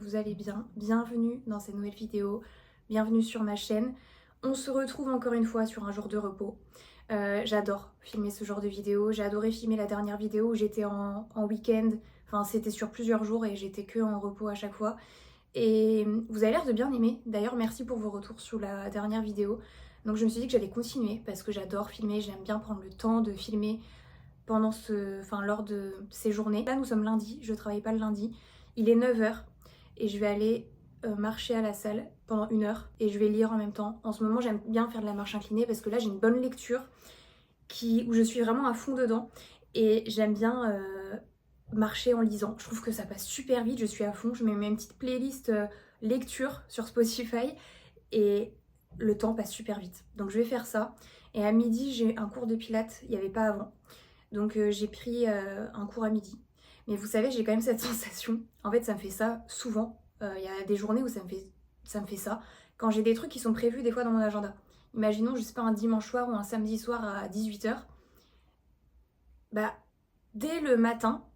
vous allez bien. Bienvenue dans cette nouvelle vidéo, bienvenue sur ma chaîne. On se retrouve encore une fois sur un jour de repos. J'adore filmer ce genre de vidéo, j'ai adoré filmer la dernière vidéo où j'étais en week-end, enfin c'était sur plusieurs jours et j'étais que en repos à chaque fois. Et vous avez l'air de bien aimer, d'ailleurs merci pour vos retours sur la dernière vidéo. Donc je me suis dit que j'allais continuer parce que j'adore filmer, j'aime bien prendre le temps de filmer lors de ces journées. Là nous sommes lundi, je travaille pas le lundi, il est 9h et je vais aller marcher à la salle pendant 1 heure et je vais lire en même temps. En ce moment j'aime bien faire de la marche inclinée parce que là j'ai une bonne lecture où je suis vraiment à fond dedans et j'aime bien marcher en lisant. Je trouve que ça passe super vite, je suis à fond, je mets une petite playlist lecture sur Spotify et le temps passe super vite. Donc je vais faire ça et à midi j'ai un cours de pilates, il n'y avait pas avant. Donc j'ai pris un cours à midi. Mais vous savez, j'ai quand même cette sensation. En fait, ça me fait ça souvent. Il y a des journées où ça me fait ça. Quand j'ai des trucs qui sont prévus des fois dans mon agenda. Imaginons, je sais pas, un dimanche soir ou un samedi soir à 18h. Bah, dès le matin,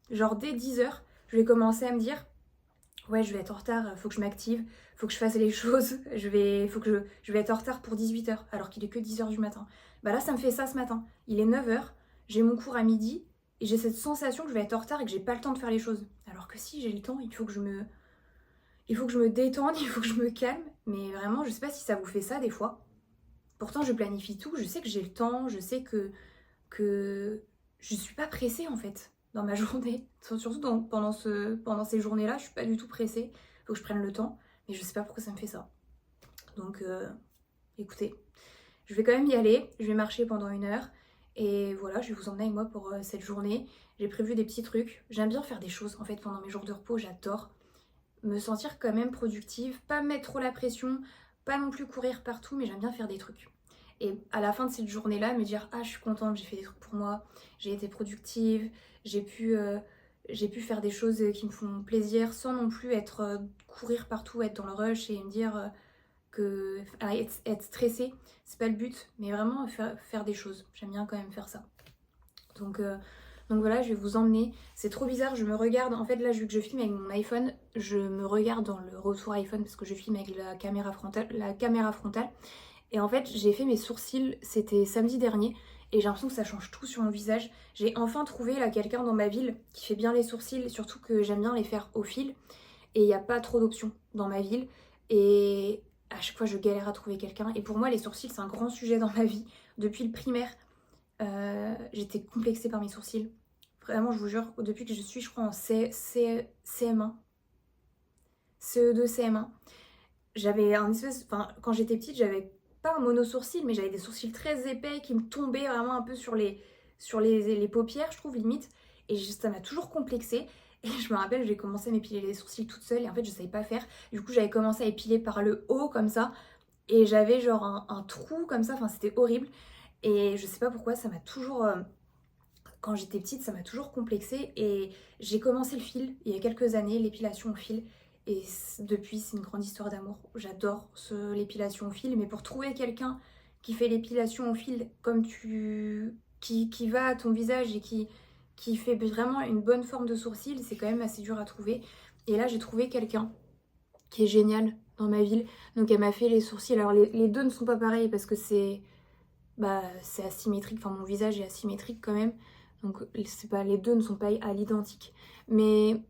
genre dès 10h, je vais commencer à me dire ouais, je vais être en retard, faut que je m'active, faut que je fasse les choses, je vais être en retard pour 18h alors qu'il est que 10h du matin. Bah là, ça me fait ça ce matin. Il est 9h, j'ai mon cours à midi et j'ai cette sensation que je vais être en retard et que j'ai pas le temps de faire les choses. Alors que si j'ai le temps, il faut que je me détende, il faut que je me calme. Mais vraiment, je sais pas si ça vous fait ça des fois. Pourtant, je planifie tout, je sais que j'ai le temps, je sais que je suis pas pressée en fait dans ma journée. Surtout pendant ces journées-là, je suis pas du tout pressée. Faut que je prenne le temps, mais je sais pas pourquoi ça me fait ça. Donc écoutez, je vais quand même y aller, je vais marcher pendant 1 heure. Et voilà, je vais vous emmener avec moi pour cette journée. J'ai prévu des petits trucs. J'aime bien faire des choses en fait pendant mes jours de repos, j'adore me sentir quand même productive, pas me mettre trop la pression, pas non plus courir partout, mais j'aime bien faire des trucs. Et à la fin de cette journée-là, me dire ah je suis contente, j'ai fait des trucs pour moi, j'ai été productive, j'ai pu faire des choses qui me font plaisir sans non plus courir partout, être dans le rush et me dire être stressée, c'est pas le but, mais vraiment faire des choses. J'aime bien quand même faire ça. Donc voilà, je vais vous emmener. C'est trop bizarre, je me regarde. En fait, là, vu que je filme avec mon iPhone, je me regarde dans le retour iPhone parce que je filme avec la caméra frontale. Et en fait, j'ai fait mes sourcils, c'était samedi dernier. Et j'ai l'impression que ça change tout sur mon visage. J'ai enfin trouvé là quelqu'un dans ma ville qui fait bien les sourcils, surtout que j'aime bien les faire au fil. Et il n'y a pas trop d'options dans ma ville. Et à chaque fois, je galère à trouver quelqu'un. Et pour moi, les sourcils, c'est un grand sujet dans ma vie. Depuis le primaire, j'étais complexée par mes sourcils. Vraiment, je vous jure, depuis que je suis, je crois, en CM1, CE2, CM1, j'avais un espèce... Enfin, quand j'étais petite, j'avais pas un mono-sourcil, mais j'avais des sourcils très épais qui me tombaient vraiment un peu sur les paupières, je trouve, limite. Et ça m'a toujours complexée. Et je me rappelle, j'ai commencé à m'épiler les sourcils toute seule et en fait, je savais pas faire. Du coup, j'avais commencé à épiler par le haut, comme ça. Et j'avais genre un trou comme ça, enfin, c'était horrible. Et je sais pas pourquoi, ça m'a toujours... quand j'étais petite, ça m'a toujours complexée. Et j'ai commencé le fil il y a quelques années, l'épilation au fil. Et depuis, c'est une grande histoire d'amour. J'adore l'épilation au fil. Mais pour trouver quelqu'un qui fait l'épilation au fil comme qui va à ton visage et qui fait vraiment une bonne forme de sourcil, c'est quand même assez dur à trouver. Et là, j'ai trouvé quelqu'un qui est génial dans ma ville. Donc elle m'a fait les sourcils. Alors les deux ne sont pas pareils parce que c'est asymétrique. Enfin, mon visage est asymétrique quand même. Donc les deux ne sont pas à l'identique. Mais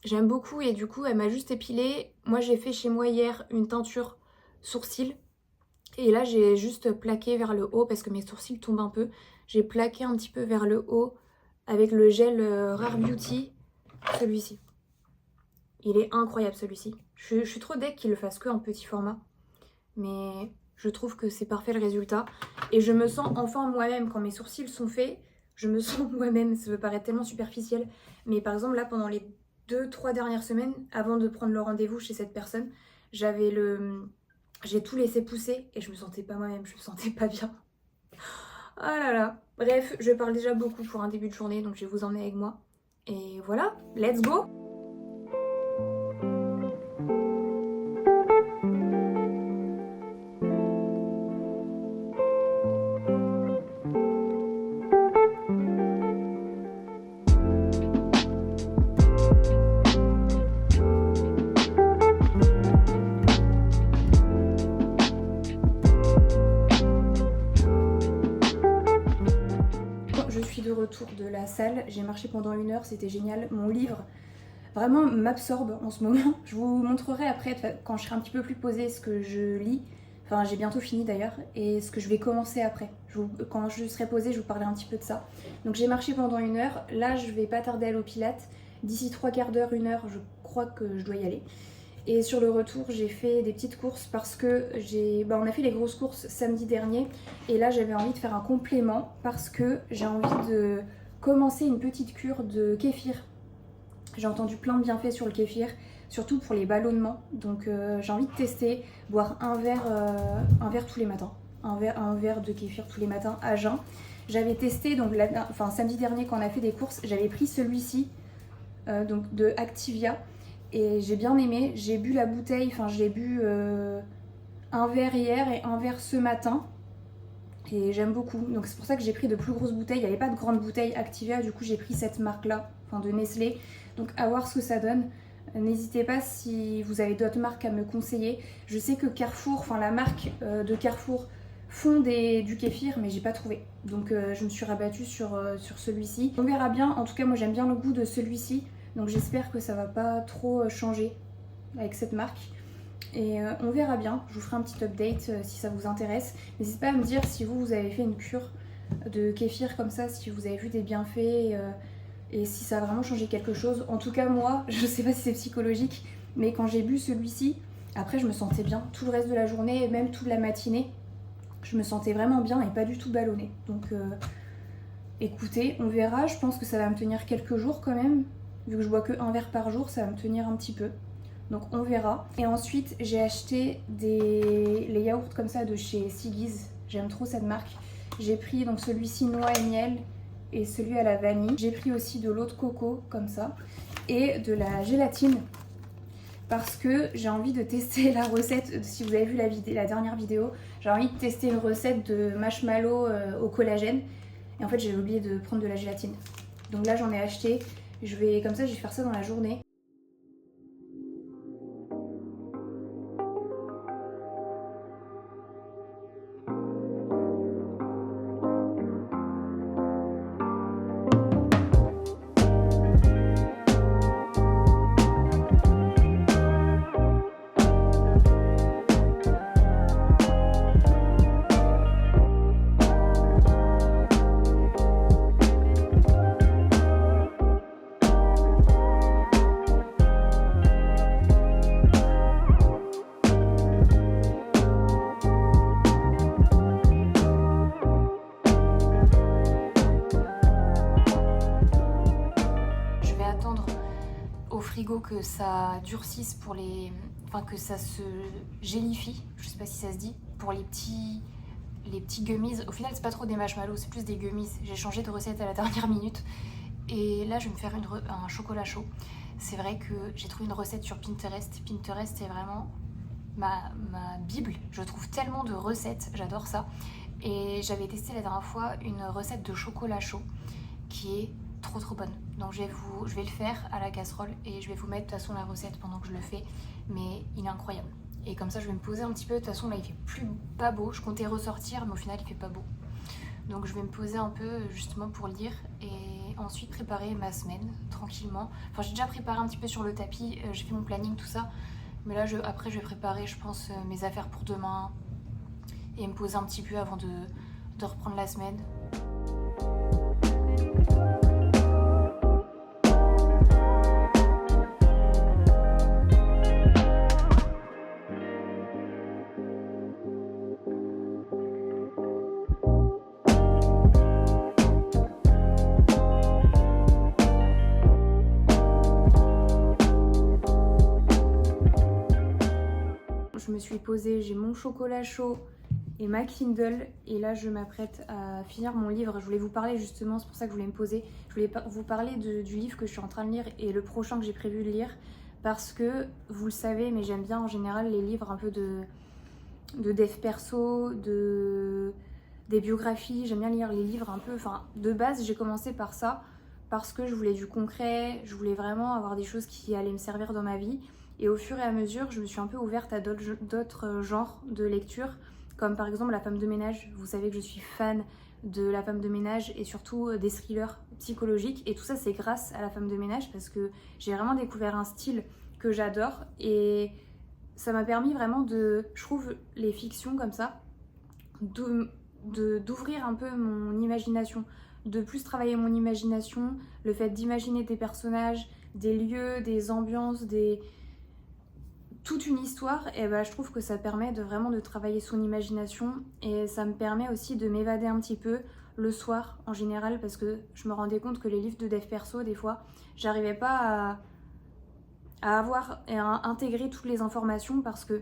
j'aime beaucoup et du coup elle m'a juste épilé. Moi j'ai fait chez moi hier une teinture sourcil. Et là j'ai juste plaqué vers le haut parce que mes sourcils tombent un peu. J'ai plaqué un petit peu vers le haut avec le gel Rare Beauty, celui-ci. Il est incroyable celui-ci. Je suis trop deck qu'il le fasse que en petit format. Mais je trouve que c'est parfait le résultat. Et je me sens enfin moi-même quand mes sourcils sont faits. Je me sens moi-même, ça peut paraître tellement superficiel. Mais par exemple là pendant les 2-3 dernières semaines, avant de prendre le rendez-vous chez cette personne, j'ai tout laissé pousser et je me sentais pas moi-même, je me sentais pas bien. Oh là là. Bref, je parle déjà beaucoup pour un début de journée, donc je vais vous emmener avec moi. Et voilà, let's go! retour de la salle, j'ai marché pendant 1 heure, c'était génial. Mon livre vraiment m'absorbe en ce moment. Je vous montrerai après, quand je serai un petit peu plus posée, ce que je lis. Enfin, j'ai bientôt fini d'ailleurs, et ce que je vais commencer après. Quand je serai posée, je vous parlerai un petit peu de ça. Donc j'ai marché pendant 1 heure. Là, je vais pas tarder à aller au Pilates. D'ici 3/4 d'heure, 1 heure, je crois que je dois y aller. Et sur le retour, j'ai fait des petites courses parce que on a fait les grosses courses samedi dernier. Et là, j'avais envie de faire un complément parce que j'ai envie de commencer une petite cure de kéfir. J'ai entendu plein de bienfaits sur le kéfir, surtout pour les ballonnements. Donc j'ai envie de tester, boire un verre tous les matins. Un verre de kéfir tous les matins à jeun. J'avais testé, donc samedi dernier quand on a fait des courses, j'avais pris celui-ci, donc de Activia. Et j'ai bien aimé, j'ai bu la bouteille, j'ai bu un verre hier et un verre ce matin. Et j'aime beaucoup, donc c'est pour ça que j'ai pris de plus grosses bouteilles. Il n'y avait pas de grande bouteille Activia, du coup j'ai pris cette marque-là, de Nestlé. Donc à voir ce que ça donne. N'hésitez pas si vous avez d'autres marques à me conseiller. Je sais que Carrefour, la marque de Carrefour font du kéfir, mais j'ai pas trouvé. Donc je me suis rabattue sur celui-ci. On verra bien, en tout cas moi j'aime bien le goût de celui-ci. Donc j'espère que ça va pas trop changer avec cette marque. Et on verra bien, je vous ferai un petit update si ça vous intéresse. N'hésitez pas à me dire si vous avez fait une cure de kéfir comme ça, si vous avez vu des bienfaits et si ça a vraiment changé quelque chose. En tout cas moi, je sais pas si c'est psychologique, mais quand j'ai bu celui-ci, après je me sentais bien tout le reste de la journée et même toute la matinée. Je me sentais vraiment bien et pas du tout ballonnée. Donc écoutez, on verra, je pense que ça va me tenir quelques jours quand même. Vu que je bois que un verre par jour, ça va me tenir un petit peu. Donc on verra. Et ensuite, j'ai acheté les yaourts comme ça de chez Siggi's. J'aime trop cette marque. J'ai pris donc celui-ci noix et miel et celui à la vanille. J'ai pris aussi de l'eau de coco comme ça et de la gélatine parce que j'ai envie de tester la recette. Si vous avez vu la dernière vidéo, j'ai envie de tester une recette de marshmallow au collagène. Et en fait, j'ai oublié de prendre de la gélatine. Donc là, j'en ai acheté. Comme ça, je vais faire ça dans la journée. Que ça durcisse que ça se gélifie, je sais pas si ça se dit, pour les petits gummies. Au final c'est pas trop des marshmallows, c'est plus des gummies. J'ai changé de recette à la dernière minute et là je vais me faire un chocolat chaud. C'est vrai que j'ai trouvé une recette sur Pinterest. Pinterest c'est vraiment ma bible, je trouve tellement de recettes, j'adore ça. Et j'avais testé la dernière fois une recette de chocolat chaud qui est trop bonne. Donc je vais le faire à la casserole et je vais vous mettre de toute façon la recette pendant que je le fais, mais il est incroyable. Et comme ça je vais me poser un petit peu, de toute façon là il fait pas beau, je comptais ressortir mais au final il fait pas beau. Donc je vais me poser un peu justement pour lire et ensuite préparer ma semaine tranquillement. Enfin j'ai déjà préparé un petit peu sur le tapis, j'ai fait mon planning tout ça, mais là après je vais préparer je pense mes affaires pour demain et me poser un petit peu avant de reprendre la semaine. Je me suis posée, j'ai mon chocolat chaud et ma Kindle et là je m'apprête à finir mon livre. Je voulais vous parler justement, c'est pour ça que je voulais me poser. Je voulais vous parler du livre que je suis en train de lire et le prochain que j'ai prévu de lire parce que vous le savez mais j'aime bien en général les livres un peu de dev perso, des biographies. J'aime bien lire les livres un peu, de base j'ai commencé par ça parce que je voulais du concret, je voulais vraiment avoir des choses qui allaient me servir dans ma vie. Et au fur et à mesure, je me suis un peu ouverte à d'autres genres de lecture. comme par exemple La femme de ménage. Vous savez que je suis fan de La femme de ménage et surtout des thrillers psychologiques, et tout ça c'est grâce à La femme de ménage parce que j'ai vraiment découvert un style que j'adore, et ça m'a permis vraiment de, je trouve, les fictions comme ça, d'ouvrir un peu mon imagination, de plus travailler mon imagination, le fait d'imaginer des personnages, des lieux, des ambiances, toute une histoire, et bah, je trouve que ça permet de vraiment de travailler son imagination, et ça me permet aussi de m'évader un petit peu le soir en général, parce que je me rendais compte que les livres de dev perso, des fois, j'arrivais pas à avoir et à intégrer toutes les informations, parce que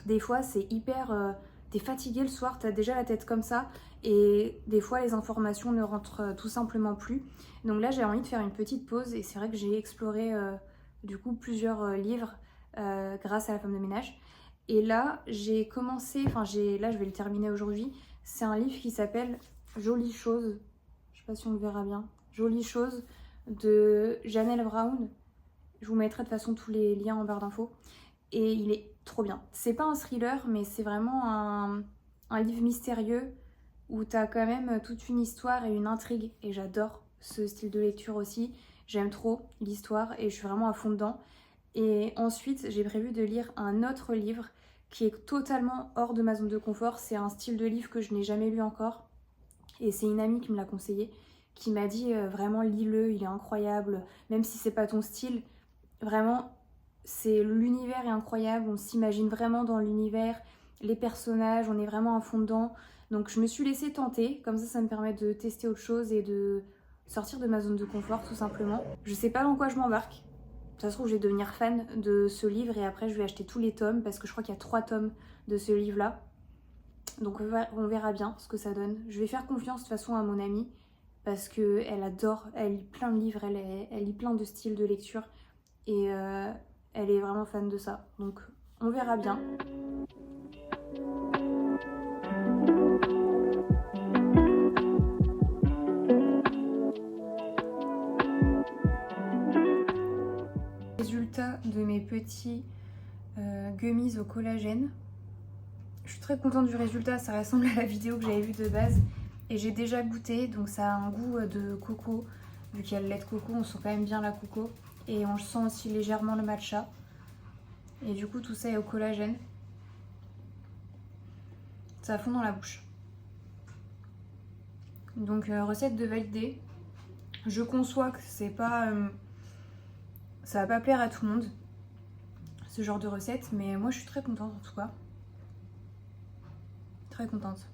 des fois c'est hyper... t'es fatigué le soir, t'as déjà la tête comme ça, et des fois les informations ne rentrent tout simplement plus. Donc là j'ai envie de faire une petite pause, et c'est vrai que j'ai exploré du coup plusieurs livres grâce à La femme de ménage. Et là j'ai commencé, là je vais le terminer aujourd'hui, c'est un livre qui s'appelle Jolies choses, je sais pas si on le verra bien, Jolies choses de Janelle Brown. Je vous mettrai de toute façon tous les liens en barre d'infos. Et il est trop bien. C'est pas un thriller, mais c'est vraiment un livre mystérieux où t'as quand même toute une histoire et une intrigue. Et j'adore ce style de lecture aussi. J'aime trop l'histoire et je suis vraiment à fond dedans. Et ensuite, j'ai prévu de lire un autre livre qui est totalement hors de ma zone de confort. C'est un style de livre que je n'ai jamais lu encore. Et c'est une amie qui me l'a conseillé, qui m'a dit vraiment lis-le, il est incroyable. Même si c'est pas ton style, vraiment, l'univers est incroyable, on s'imagine vraiment dans l'univers, les personnages, on est vraiment à fond dedans. Donc je me suis laissée tenter, comme ça me permet de tester autre chose et de sortir de ma zone de confort tout simplement. Je sais pas dans quoi je m'embarque. Ça se trouve je vais devenir fan de ce livre et après je vais acheter tous les tomes, parce que je crois qu'il y a 3 tomes de ce livre là. Donc on verra bien ce que ça donne. Je vais faire confiance de toute façon à mon amie, parce qu'elle adore, elle lit plein de livres, elle lit plein de styles de lecture, et elle est vraiment fan de ça. Donc on verra bien. Résultat de mes petits gummies au collagène. Je suis très contente du résultat, ça ressemble à la vidéo que j'avais vue de base. Et j'ai déjà goûté, donc ça a un goût de coco. Vu qu'il y a le lait de coco, on sent quand même bien la coco. Et on sent aussi légèrement le matcha. Et du coup tout ça est au collagène. Ça fond dans la bouche. Donc recette de valider. Je conçois que c'est pas... ça va pas plaire à tout le monde, ce genre de recette, mais moi je suis très contente en tout cas. Très contente.